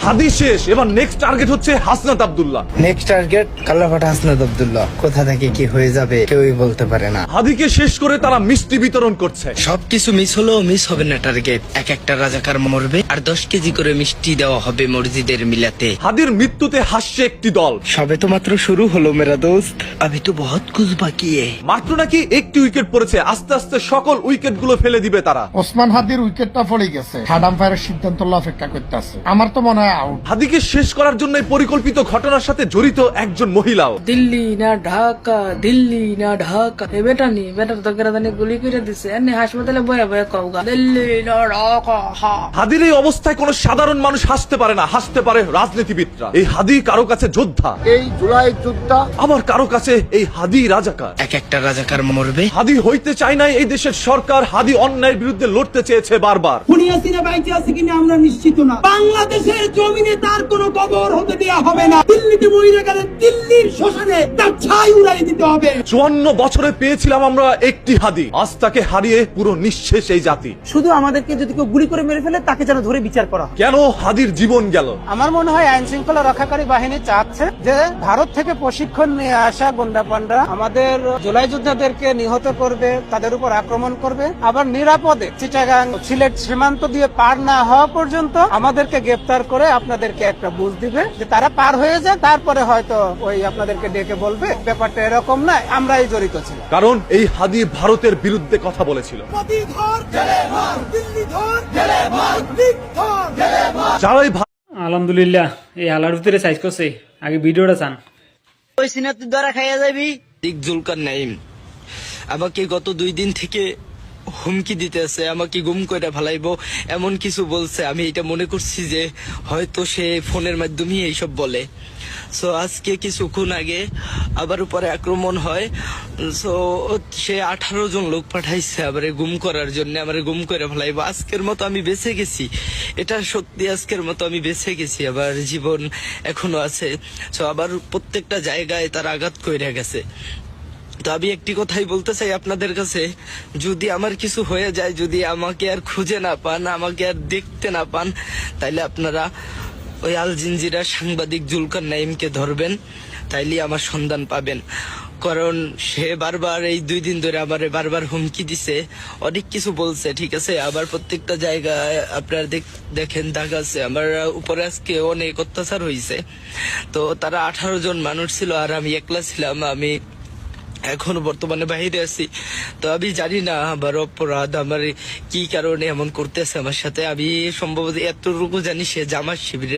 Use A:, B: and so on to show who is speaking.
A: হাদি শেষ, এবার next target হচ্ছে হাসনাত আব্দুল্লাহ।
B: নেক্সট টার্গেট কালাফাটা হাসনাত আব্দুল্লাহ। কোথা থেকে কি হয়ে যাবে কেউই বলতে পারে না।
A: হাদিকে শেষ করে তারা মিষ্টি বিতরণ করছে।
C: সবকিছু মিস হলেও মিস হবে না টার্গেট। এক একটা রাজাকার মরবে আর 10 কেজি করে মিষ্টি দেওয়া হবে মসজিদের মিলাতে।
A: হাদির মৃত্যুতে হাসছে একটি দল।
C: সবে তো মাত্র শুরু হলো মেরা দোস্ত, আভি তো বহুত কুছ বাকি है।
A: মাত্র নাকি একটি উইকেট পড়েছে, আস্তে আস্তে সকল উইকেট গুলো ফেলে দিবে তারা।
D: ওসমান হাদির উইকেটটা পড়ে গেছে, থার্ড আম্পায়ারের সিদ্ধান্ত অপেক্ষা করতেছে। আমার তো মনে হয় আউট।
A: হাদিকে শেষ করার জন্য পরিকল্পিত ঘটনার সাথে জড়িত একজন মহিলাও।
E: দিল্লি না ঢাকা, দিল্লি না ঢাকা। এ বেটা নি বেটার তো কেরাদানি গুলি করে দিছে, এনে হাসপাতালে বয়ে বয়ে কওগা দিল্লি না ঢাকা।
A: হাদির এই অবস্থায় কোন সাধারণ মানুষ হাসতে পারে না, হাসতে পারে রাজনীতিবিদরা। এই হাদি কারো কাছে যোদ্ধা,
D: এই জুলাই যুদ্ধটা
A: আবার কারো কাছে এই হাদি রাজাকার।
C: এক একটা রাজাকার মরবে।
A: হাদি হইতে চায় নাই এই দেশের সরকার, হাদি অন্যায়ের বিরুদ্ধে লড়তে চেয়েছে বারবার।
F: খুনিয়াসিনা বাইচে আছে কিনা আমরা নিশ্চিত না। বাংলাদেশের জমিনে তার কোনো কবর হতে দেয়া হবে না। দিল্লিতে মহিলা গেলে দিল্লির শ্মশানে তার ছাই উড়াই দিতে হবে।
A: 54 বছরে পেয়েছিলাম আমরা একটি হাদি, আজ তাকে হারিয়ে পুরো নিঃশেষ এই জাতি।
F: শুধু আমাদেরকে যদি কেউ গুলি করে মেরে ফেলে তাকে যেন ধরে বিচার করা হয়।
A: কেন হাদির জীবন গেল?
F: আমার মনে হয় আইন শৃঙ্খলা রক্ষাকারী বাহিনী চাচ্ছে যে ভারত থেকে প্রশিক্ষণ নিয়ে আসা গুন্ডা পান্ডা আমাদের জুলাই যোদ্ধাদেরকে নিহত করবে, তাদের উপর আক্রমণ করবে, আবার নিরাপদে চিটাগাং সিলেট সীমান্ত দিয়ে পার না হওয়া পর্যন্ত আমাদেরকে গ্রেফতার করে আপনাদেরকে একটা বুঝ দিবে যে তারা পার হয়ে যায়, তারপরে হয়তো ওই আপনাদেরকে ডেকে বলবে ব্যাপারটা এরকম না, আমরাই জড়িত ছিলাম।
A: কারণ এই হাদি ভারতের বিরুদ্ধে কথা বলেছিল। যারাই
G: আলহামদুলিল্লাহ এই হালার ভিতরে সাইজ করছে। আগে ভিডিওটা চান।
C: ওই সিনা তুই ধরা খাইয়া যাবি। ঠিক জুলকার নাইম আমাকে গত 2 দিন থেকে হুমকি দিতেছে, আমাকে গুম করে ফেলাইবো এমন কিছু বলছে। আমি এটা মনে করছি যে হয়তো সে ফোনের মাধ্যমে এইসব বলে। সো আজকে কিছুক্ষণ আগে আবার উপরে আক্রমণ হয়। সো সে 18 জন লোক পাঠাইছে আবার গুম করার জন্য, আমার গুম করে ফেলাইবো। আজকের মতো আমি বেঁচে গেছি, এটা সত্যি, আজকের মতো আমি বেঁচে গেছি, আবার জীবন এখনো আছে। সো আবার প্রত্যেকটা জায়গায় তার আঘাত কইরা গেছে। তো আমি একটি কথাই বলতে চাই আপনাদের কাছে, যদি আমার কিছু হয়ে যায়, যদি আমাকে আর খুঁজে না পান, আমাকে আর দেখতে না পান, তাইলে আপনারা ওই আল জিনজিরা সাংবাদিক জুলকার নাইমকে ধরবেন, তাইলে আমার সন্ধান পাবেন। কারণ সে বারবার এই 2 দিন ধরে আমার বারবার হুমকি দিছে, অনেক কিছু বলছে, ঠিক আছে। আবার প্রত্যেকটা জায়গায় আপনারা দেখেন দেখা আছে আমার উপরে আজকে অনেক অত্যাচার হয়েছে। তো তারা 18 জন মানুষ ছিল আর আমি একলা ছিলাম। আমি এখনো বর্তমানে বাইরে আছি। তো আমি জানি না আমার অপরাধ, আমার কি কারণে এমন করতেছে আমার সাথে। আমি সম্ভবত এতটুকু জানি সে জামাত শিবিরের